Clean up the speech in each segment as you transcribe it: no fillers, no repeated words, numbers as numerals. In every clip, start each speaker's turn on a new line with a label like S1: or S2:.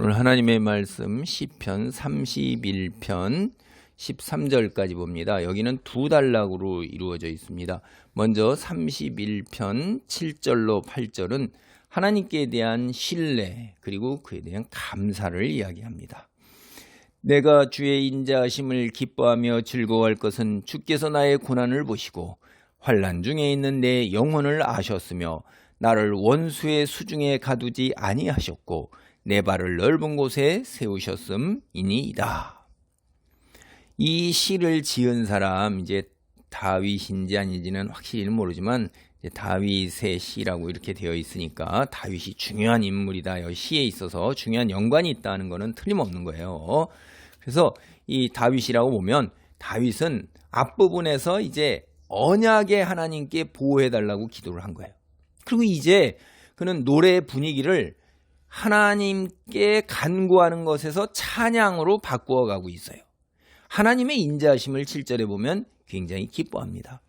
S1: 오늘 하나님의 말씀 시편 31편 13절까지 봅니다. 여기는 두 단락으로 이루어져 있습니다. 먼저 31편 7절로 8절은 하나님께 대한 신뢰 그리고 그에 대한 감사를 이야기합니다. 내가 주의 인자하심을 기뻐하며 즐거워할 것은 주께서 나의 고난을 보시고 환난 중에 있는 내 영혼을 아셨으며 나를 원수의 수중에 가두지 아니하셨고 내 발을 넓은 곳에 세우셨음이니이다. 이 시를 지은 사람 이제 다윗인지 아닌지는 확실히는 모르지만 다윗의 시라고 이렇게 되어 있으니까 다윗이 중요한 인물이다. 이 시에 있어서 중요한 연관이 있다는 것은 틀림없는 거예요. 그래서 이 다윗이라고 보면 다윗은 앞부분에서 이제 언약의 하나님께 보호해달라고 기도를 한 거예요. 그리고 이제 그는 노래의 분위기를 하나님께 간구하는 것에서 찬양으로 바꾸어 가고 있어요. 하나님의 인자하심을 7절에 보면 굉장히 기뻐합니다.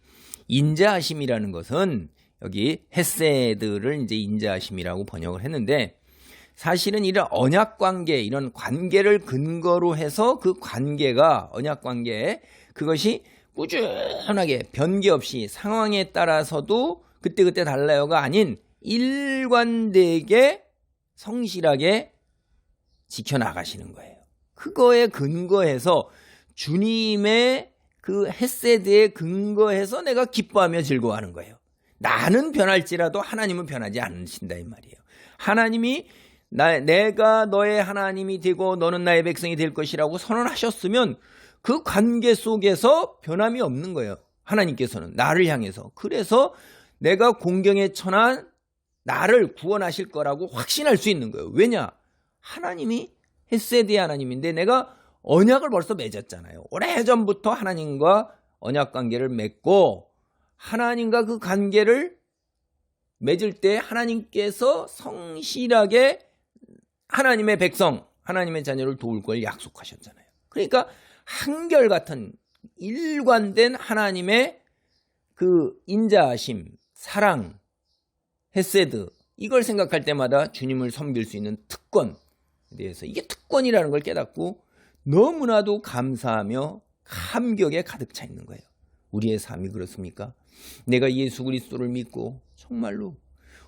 S1: 인자하심이라는 것은 여기 헤세드를 이제 인자하심이라고 번역을 했는데 사실은 이런 언약 관계, 이런 관계를 근거로 해서 그 관계가 언약 관계 그것이 꾸준하게 변기 없이 상황에 따라서도 그때그때 달라요가 아닌 일관되게 성실하게 지켜나가시는 거예요. 그거에 근거해서 주님의 그 헤세드에 근거해서 내가 기뻐하며 즐거워하는 거예요. 나는 변할지라도 하나님은 변하지 않으신다 이 말이에요. 하나님이 내가 너의 하나님이 되고 너는 나의 백성이 될 것이라고 선언하셨으면 그 관계 속에서 변함이 없는 거예요. 하나님께서는 나를 향해서. 그래서 내가 공경에 처한 나를 구원하실 거라고 확신할 수 있는 거예요. 왜냐? 하나님이 헤세드의 하나님인데 내가 언약을 벌써 맺었잖아요. 오래전부터 하나님과 언약 관계를 맺고 하나님과 그 관계를 맺을 때 하나님께서 성실하게 하나님의 백성, 하나님의 자녀를 도울 걸 약속하셨잖아요. 그러니까 한결같은 일관된 하나님의 그 인자하심, 사랑, 헤세드 이걸 생각할 때마다 주님을 섬길 수 있는 특권에 대해서 이게 특권이라는 걸 깨닫고 너무나도 감사하며 감격에 가득 차 있는 거예요. 우리의 삶이 그렇습니까? 내가 예수 그리스도를 믿고 정말로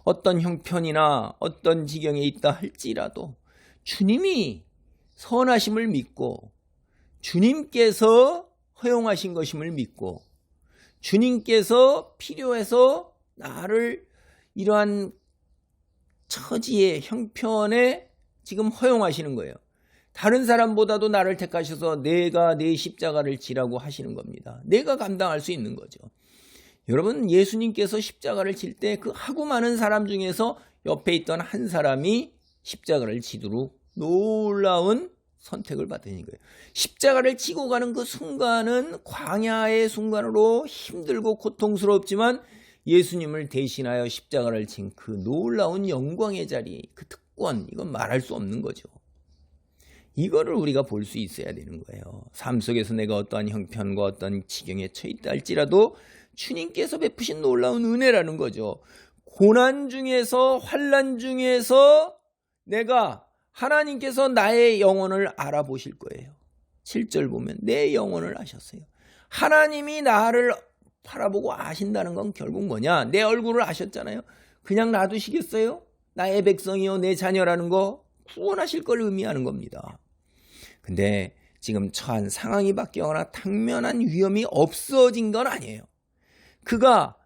S1: 어떤 형편이나 어떤 지경에 있다 할지라도 주님이 선하심을 믿고 주님께서 허용하신 것임을 믿고 주님께서 필요해서 나를 이러한 처지의 형편에 지금 허용하시는 거예요. 다른 사람보다도 나를 택하셔서 내가 내 십자가를 지라고 하시는 겁니다. 내가 감당할 수 있는 거죠. 여러분 예수님께서 십자가를 질 때 그 하고 많은 사람 중에서 옆에 있던 한 사람이 십자가를 지도록 놀라운 선택을 받으신 거예요. 십자가를 지고 가는 그 순간은 광야의 순간으로 힘들고 고통스럽지만 예수님을 대신하여 십자가를 진 그 놀라운 영광의 자리, 그 특권, 이건 말할 수 없는 거죠. 이거를 우리가 볼 수 있어야 되는 거예요. 삶 속에서 내가 어떠한 형편과 어떤 지경에 처했다 할지라도 주님께서 베푸신 놀라운 은혜라는 거죠. 고난 중에서 환난 중에서 내가 하나님께서 나의 영혼을 알아보실 거예요. 7절 보면 내 영혼을 아셨어요. 하나님이 나를 바라보고 아신다는 건 결국 뭐냐? 내 얼굴을 아셨잖아요. 그냥 놔두시겠어요? 나의 백성이요 내 자녀라는 거 구원하실 걸 의미하는 겁니다. 근데 지금 처한 상황이 바뀌거나 당면한 위험이 없어진 건 아니에요. 그가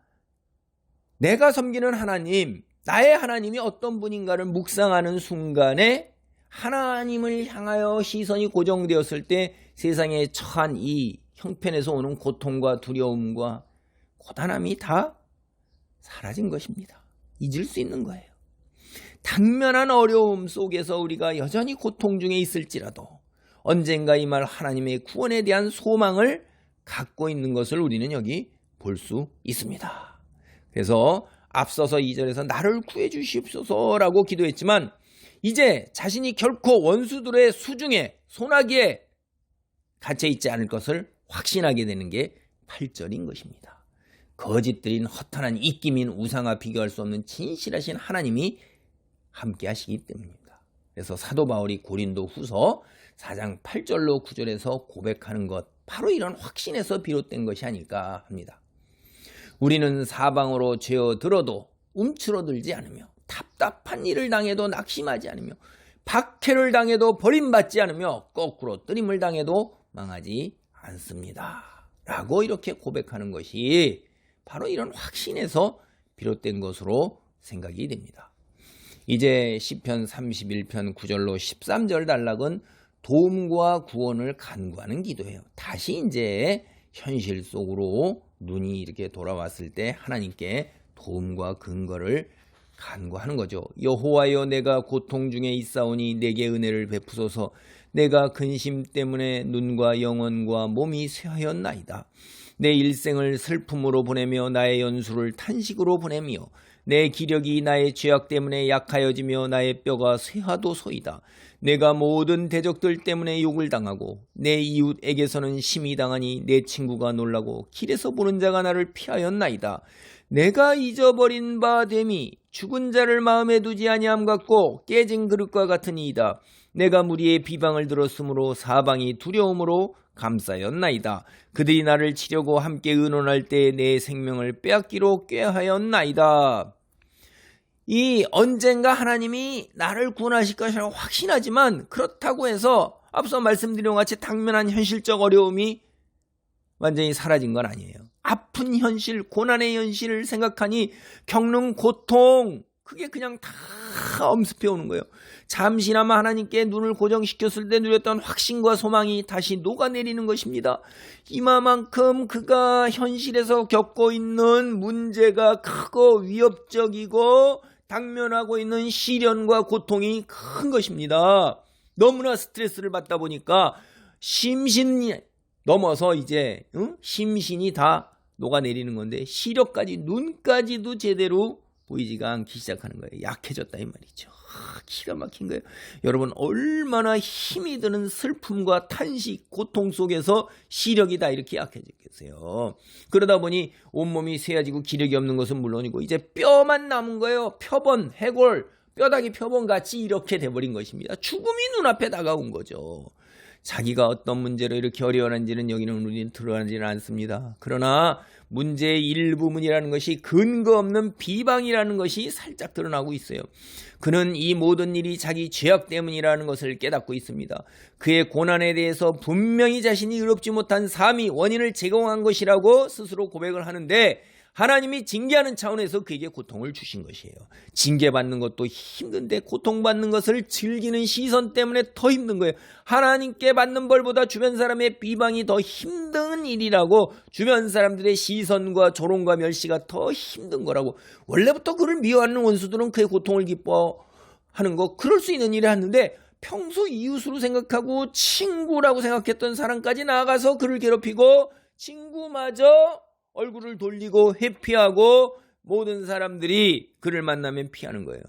S1: 내가 섬기는 하나님, 나의 하나님이 어떤 분인가를 묵상하는 순간에 하나님을 향하여 시선이 고정되었을 때 세상에 처한 이 형편에서 오는 고통과 두려움과 고단함이 다 사라진 것입니다. 잊을 수 있는 거예요. 당면한 어려움 속에서 우리가 여전히 고통 중에 있을지라도 언젠가 이 말 하나님의 구원에 대한 소망을 갖고 있는 것을 우리는 여기 볼 수 있습니다. 그래서 앞서서 2절에서 나를 구해 주시옵소서라고 기도했지만 이제 자신이 결코 원수들의 수중에 소나기에 갇혀 있지 않을 것을 확신하게 되는 게 8절인 것입니다. 거짓들인 허탄한 입김인 우상과 비교할 수 없는 진실하신 하나님이 함께 하시기 때문입니다. 그래서 사도 바울이 고린도 후서 4장 8절로 9절에서 고백하는 것, 바로 이런 확신에서 비롯된 것이 아닐까 합니다. 우리는 사방으로 죄어들어도 움츠러들지 않으며 답답한 일을 당해도 낙심하지 않으며 박해를 당해도 버림받지 않으며 거꾸로 뜨림을 당해도 망하지 않습니다. 라고 이렇게 고백하는 것이 바로 이런 확신에서 비롯된 것으로 생각이 됩니다. 이제 시편 31편 9절로 13절 단락은 도움과 구원을 간구하는 기도예요. 다시 이제 현실 속으로 눈이 이렇게 돌아왔을 때 하나님께 도움과 근거를 간구하는 거죠. 여호와여, 내가 고통 중에 있사오니 내게 은혜를 베푸소서. 내가 근심 때문에 눈과 영혼과 몸이 쇠하였나이다. 내 일생을 슬픔으로 보내며 나의 연수를 탄식으로 보내며 내 기력이 나의 죄악 때문에 약하여지며 나의 뼈가 쇠하도소이다. 내가 모든 대적들 때문에 욕을 당하고 내 이웃에게서는 심히 당하니 내 친구가 놀라고 길에서 보는 자가 나를 피하였나이다. 내가 잊어버린 바 됨이 죽은 자를 마음에 두지 아니함 같고 깨진 그릇과 같으니이다. 내가 무리의 비방을 들었으므로 사방이 두려움으로 감싸였나이다. 그들이 나를 치려고 함께 의논할 때 내 생명을 빼앗기로 꾀하였나이다. 이 언젠가 하나님이 나를 구원하실 것이라고 확신하지만 그렇다고 해서 앞서 말씀드린 것 같이 당면한 현실적 어려움이 완전히 사라진 건 아니에요. 아픈 현실, 고난의 현실을 생각하니 겪는 고통, 그게 그냥 다 엄습해 오는 거예요. 잠시나마 하나님께 눈을 고정시켰을 때 누렸던 확신과 소망이 다시 녹아내리는 것입니다. 이만큼 그가 현실에서 겪고 있는 문제가 크고 위협적이고 당면하고 있는 시련과 고통이 큰 것입니다. 너무나 스트레스를 받다 보니까 심신이 넘어서 이제 심신이 다 녹아내리는 건데 시력까지, 눈까지도 제대로 보이지가 않기 시작하는 거예요. 약해졌다 이 말이죠. 기가 막힌 거예요. 여러분, 얼마나 힘이 드는 슬픔과 탄식, 고통 속에서 시력이 다 이렇게 약해졌겠어요. 그러다 보니 온몸이 쇠해지고 기력이 없는 것은 물론이고 이제 뼈만 남은 거예요. 표본, 해골, 뼈다귀 표본같이 이렇게 돼버린 것입니다. 죽음이 눈앞에 다가온 거죠. 자기가 어떤 문제로 이렇게 어려워하는지는 여기는 우리는 드러나지는 않습니다. 그러나 문제의 일부분이라는 것이 근거 없는 비방이라는 것이 살짝 드러나고 있어요. 그는 이 모든 일이 자기 죄악 때문이라는 것을 깨닫고 있습니다. 그의 고난에 대해서 분명히 자신이 의롭지 못한 삶이 원인을 제공한 것이라고 스스로 고백을 하는데 하나님이 징계하는 차원에서 그에게 고통을 주신 것이에요. 징계받는 것도 힘든데 고통받는 것을 즐기는 시선 때문에 더 힘든 거예요. 하나님께 받는 벌보다 주변 사람의 비방이 더 힘든 일이라고, 주변 사람들의 시선과 조롱과 멸시가 더 힘든 거라고. 원래부터 그를 미워하는 원수들은 그의 고통을 기뻐하는 거, 그럴 수 있는 일이 하는데 평소 이웃으로 생각하고 친구라고 생각했던 사람까지 나아가서 그를 괴롭히고 친구마저 얼굴을 돌리고 회피하고 모든 사람들이 그를 만나면 피하는 거예요.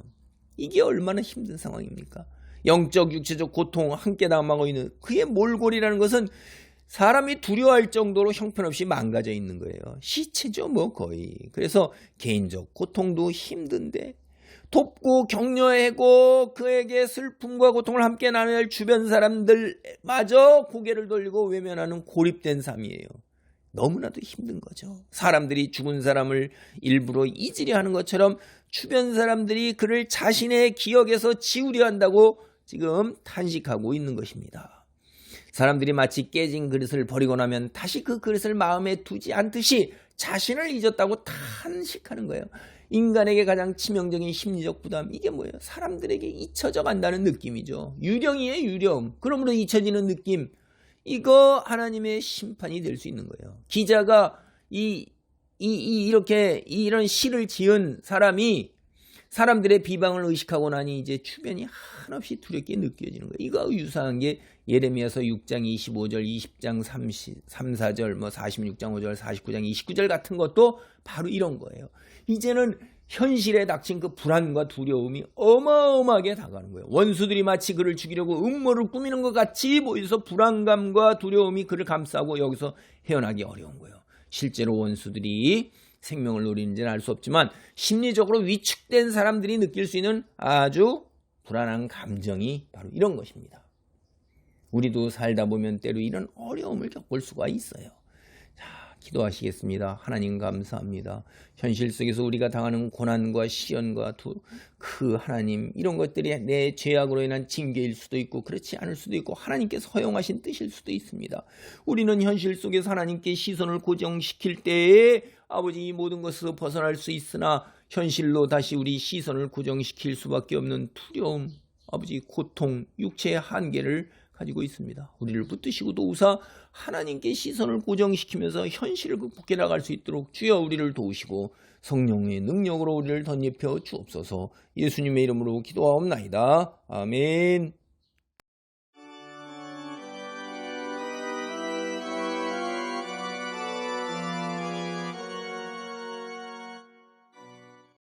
S1: 이게 얼마나 힘든 상황입니까? 영적, 육체적 고통 함께 당하고 있는 그의 몰골이라는 것은 사람이 두려워할 정도로 형편없이 망가져 있는 거예요. 시체죠 뭐 거의. 그래서 개인적 고통도 힘든데 돕고 격려하고 그에게 슬픔과 고통을 함께 나눠야 할 주변 사람들마저 고개를 돌리고 외면하는 고립된 삶이에요. 너무나도 힘든 거죠. 사람들이 죽은 사람을 일부러 잊으려 하는 것처럼 주변 사람들이 그를 자신의 기억에서 지우려 한다고 지금 탄식하고 있는 것입니다. 사람들이 마치 깨진 그릇을 버리고 나면 다시 그 그릇을 마음에 두지 않듯이 자신을 잊었다고 탄식하는 거예요. 인간에게 가장 치명적인 심리적 부담, 이게 뭐예요? 사람들에게 잊혀져 간다는 느낌이죠. 유령이에요, 유령. 그러므로 잊혀지는 느낌. 이거 하나님의 심판이 될 수 있는 거예요. 기자가 이렇게 이런 시를 지은 사람이 사람들의 비방을 의식하고 나니 이제 주변이 한없이 두렵게 느껴지는 거예요. 이거하고 유사한 게 예레미야서 6장 25절, 20장 3, 4절, 46장 5절, 49장 29절 같은 것도 바로 이런 거예요. 이제는 현실에 닥친 그 불안과 두려움이 어마어마하게 다가가는 거예요. 원수들이 마치 그를 죽이려고 음모를 꾸미는 것 같이 보여서 불안감과 두려움이 그를 감싸고 여기서 헤어나기 어려운 거예요. 실제로 원수들이 생명을 노리는지는 알 수 없지만 심리적으로 위축된 사람들이 느낄 수 있는 아주 불안한 감정이 바로 이런 것입니다. 우리도 살다 보면 때로 이런 어려움을 겪을 수가 있어요. 자, 기도하시겠습니다. 하나님 감사합니다. 현실 속에서 우리가 당하는 고난과 시련과 그 하나님, 이런 것들이 내 죄악으로 인한 징계일 수도 있고 그렇지 않을 수도 있고 하나님께서 허용하신 뜻일 수도 있습니다. 우리는 현실 속에서 하나님께 시선을 고정시킬 때에 아버지 이 모든 것에서 벗어날 수 있으나 현실로 다시 우리 시선을 고정시킬 수밖에 없는 두려움, 아버지 고통, 육체의 한계를 가지고 있습니다. 우리를 붙드시고 도우사 하나님께 시선을 고정시키면서 현실을 극복해 나갈 수 있도록 주여 우리를 도우시고 성령의 능력으로 우리를 덧입혀 주옵소서. 예수님의 이름으로 기도하옵나이다. 아멘.